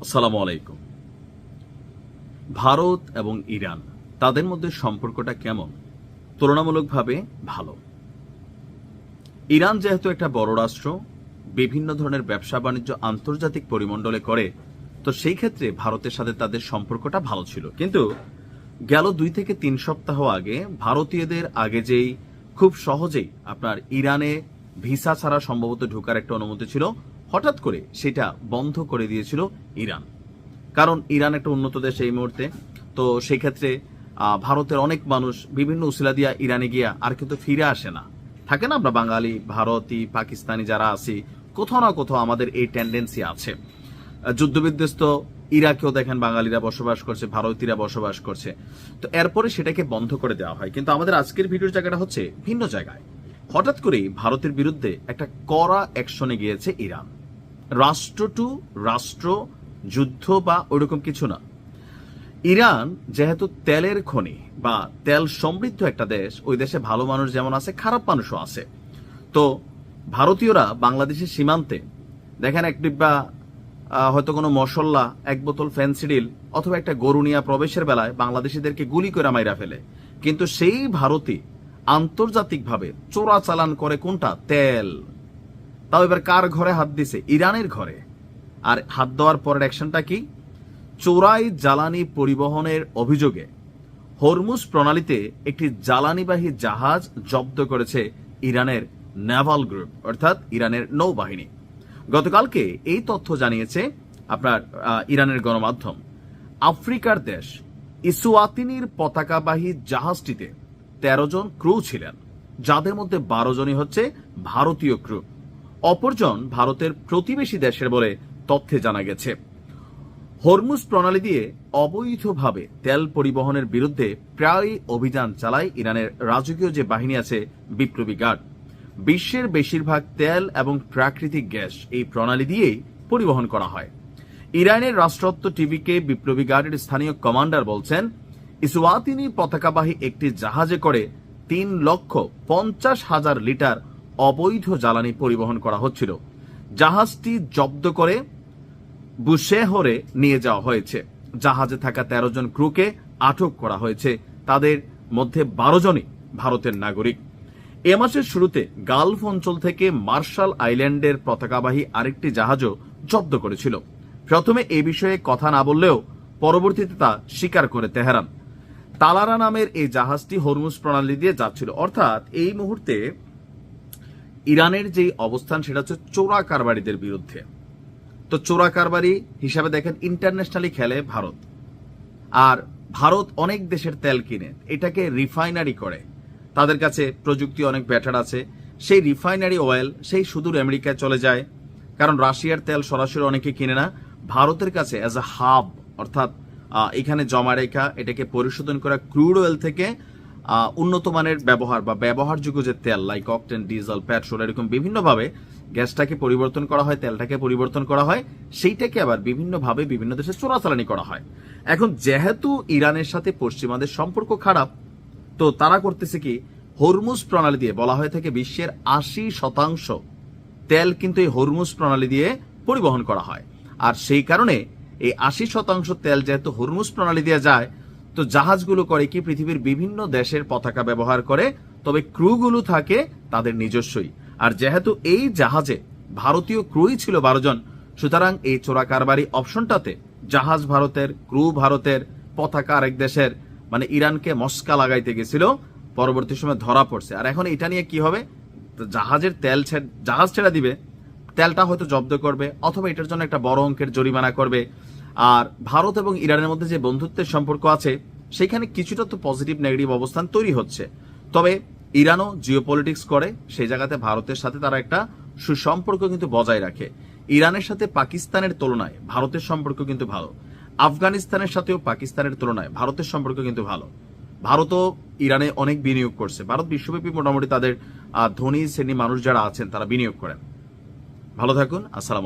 আসসালামু আলাইকুম। ভারত এবং ইরান তাদের মধ্যে সম্পর্কটা কেমন? তুলনামূলকভাবে ভালো। ইরান যেহেতু একটা বড় রাষ্ট্র, বিভিন্ন ধরনের ব্যবসা বাণিজ্য আন্তর্জাতিক পরিমণ্ডলে করে, তো সেই ক্ষেত্রে ভারতের সাথে তাদের সম্পর্কটা ভালো ছিল। কিন্তু গেল 2 থেকে 3 সপ্তাহ আগে ভারতীয়দের আগে যেই খুব সহজেই আপনার ইরানে ভিসা ছাড়া সম্ভবত ঢোকার একটা অনুমতি ছিল, হঠাৎ করে সেটা বন্ধ করে দিয়েছিল ইরান। কারণ ইরান একটা উন্নত দেশ এই মুহূর্তে, তো সেই ক্ষেত্রে ভারতের অনেক মানুষ বিভিন্ন উসিলা দিয়া ইরানে গিয়া আর কিন্তু ফিরে আসে না। থাকে না, আমরা বাঙালি, ভারতী, পাকিস্তানি যারা আছি, কোথাও না কোথাও আমাদের এই টেন্ডেন্সি আছে। যুদ্ধবিধ্বস্ত ইরাকেও দেখেন বাঙালিরা বসবাস করছে, ভারতীয়রা বসবাস করছে। তো এরপরে সেটাকে বন্ধ করে দেওয়া হয়। কিন্তু আমাদের আজকের ভিডিওর জায়গাটা হচ্ছে ভিন্ন জায়গায়। হঠাৎ করেই ভারতের বিরুদ্ধে একটা কড়া অ্যাকশনে গিয়েছে ইরান। রাষ্ট্র টু রাষ্ট্র যুদ্ধ বা ওইরকম কিছু না। ইরান যেহেতু তেলের খনি বা তেল সমৃদ্ধ একটা দেশ, ওই দেশে ভালো মানুষ যেমন আছে, খারাপ মানুষও আছে। তো ভারতীয়রা বাংলাদেশের সীমান্তে দেখেন এক ডিব্বা হয়তো কোনো মশলা, এক বোতল ফেন্সিডিল অথবা একটা গরু নিয়ে প্রবেশের বেলায় বাংলাদেশিদেরকে গুলি করে মাইরা ফেলে। কিন্তু সেই ভারতই আন্তর্জাতিকভাবে চোরাচালান করে কোনটা? তেল। তাও এবার কার ঘরে হাত দিছে? ইরানের ঘরে। আর হাত দেওয়ার পরের অ্যাকশনটা কি? চোরাই জ্বালানি পরিবহনের অভিযোগে হরমুজ প্রণালীতে একটি জ্বালানিবাহী জাহাজ জব্দ করেছে ইরানের নেভাল গ্রুপ, অর্থাৎ ইরানের নৌবাহিনী। গতকালকে এই তথ্য জানিয়েছে আপনার ইরানের গণমাধ্যম। আফ্রিকার দেশ ইসওয়াতিনির পতাকাবাহী জাহাজটিতে 13 জন ক্রু ছিলেন, যাদের মধ্যে 12 জনই হচ্ছে ভারতীয় ক্রু। অপরজন ভারতের প্রতিবেশী দেশের বলে তথ্যে জানা গেছে। হরমুজ প্রণালী দিয়ে অবৈধভাবে তেল পরিবহনের বিরুদ্ধে প্রায় অভিযান চালায় ইরানের রাজকীয় যে বাহিনী আছে, বিপ্লবী গার্ড। বিশ্বের বেশিরভাগ তেল এবং প্রাকৃতিক গ্যাস এই প্রণালী দিয়েই পরিবহন করা হয়। ইরানের রাষ্ট্রত্ব টিভিকে বিপ্লবী গার্ডের স্থানীয় কমান্ডার বলছেন, ইসওয়াতিনি পতাকাবাহী একটি জাহাজে করে 3,50,000 লিটার অবৈধ জ্বালানি পরিবহন করা হচ্ছিল। জাহাজটি জব্দ করে বুশেহরে নিয়ে যাওয়া হয়েছে। জাহাজে থাকা 13 জন ক্রুকে আটক করা হয়েছে। তাদের মধ্যে 12 জনই ভারতের নাগরিক। এ মাসের শুরুতে গালফ অঞ্চল থেকে মার্শাল আইল্যান্ডের পতাকাবাহী আরেকটি জাহাজও জব্দ করেছিল। প্রথমে এ বিষয়ে কথা না বললেও পরবর্তীতে তা স্বীকার করে তেহরান। তালারা নামের এই জাহাজটি হরমুজ প্রণালী দিয়ে যাচ্ছিল। অর্থাৎ এই মুহূর্তে ইরানের যে অবস্থান, সেটা হচ্ছে চোরা কারবারিদের বিরুদ্ধে। তো চোরা কারবারি হিসাবে দেখেন ইন্টারন্যাশনালি খেলে ভারত, আর ভারত অনেক দেশের তেল কিনে এটাকে রিফাইনারি করে। তাদের কাছে প্রযুক্তি অনেক বেটার আছে। সেই রিফাইনারি অয়েল সেই সুদূর আমেরিকায় চলে যায়, কারণ রাশিয়ার তেল সরাসরি অনেকে কিনে না। ভারতের কাছে অ্যাজ এ হাব, অর্থাৎ এখানে জমা রেখা, এটাকে পরিশোধন করা ক্রুড অয়েল থেকে উন্নত মানের ব্যবহার বা ব্যবহারযোগ্য যে তেল লাইক অকটেন, ডিজেল, পেট্রোল, এরকম বিভিন্নভাবে গ্যাসটাকে পরিবর্তন করা হয়, তেলটাকে পরিবর্তন করা হয়, সেইটাকে আবার বিভিন্নভাবে বিভিন্ন দেশে চোরাচালানি করা হয়। এখন যেহেতু ইরানের সাথে পশ্চিমাদের সম্পর্ক খারাপ, তো তারা করতেছে কি, হরমুজ প্রণালী দিয়ে বলা হয়ে থাকে বিশ্বের 80% তেল কিন্তু এই হরমুজ প্রণালী দিয়ে পরিবহন করা হয়। আর সেই কারণে এই 80% তেল যেহেতু হরমুজ প্রণালী দিয়ে যায়, তো জাহাজগুলো করে কি পৃথিবীর বিভিন্ন দেশের পতাকা ব্যবহার করে, তবে ক্রুগুলো থাকে তাদের নিজস্বই। আর যেহেতু এই জাহাজে ভারতীয় ক্রুই ছিল 12 জন, সুতরাং এই চোরা কারবারি অপশনটাতে জাহাজ ভারতের, ক্রু ভারতের, পতাকা আরেক দেশের, মানে ইরানকে মস্কা লাগাইতে গেছিল, পরবর্তী সময় ধরা পড়ছে। আর এখন এটা নিয়ে কি হবে? জাহাজের তেল জাহাজ ছেড়ে দিবে, তেলটা হয়তো জব্দ করবে, অথবা এটার জন্য একটা বড় অঙ্কের জরিমানা করবে। আর ভারত এবং ইরানের মধ্যে যে বন্ধুত্বের সম্পর্ক আছে, সেখানে কিছুটা তো পজিটিভ নেগেটিভ অবস্থান তৈরি হচ্ছে। তবে ইরানও জিওপলিটিক্স করে, সেই জায়গাতে ভারতের সাথে তারা একটা সুসম্পর্ক কিন্তু বজায় রাখে। ইরানের সাথে পাকিস্তানের তুলনায় ভারতের সম্পর্ক কিন্তু ভালো। আফগানিস্তানের সাথেও পাকিস্তানের তুলনায় ভারতের সম্পর্ক কিন্তু ভালো। ভারতও ইরানে অনেক বিনিয়োগ করছে। ভারত বিশ্বব্যাপী মোটামুটি তাদের ধনী শ্রেণী মানুষ যারা আছেন তারা বিনিয়োগ করেন। ভালো থাকুন। আসসালাম।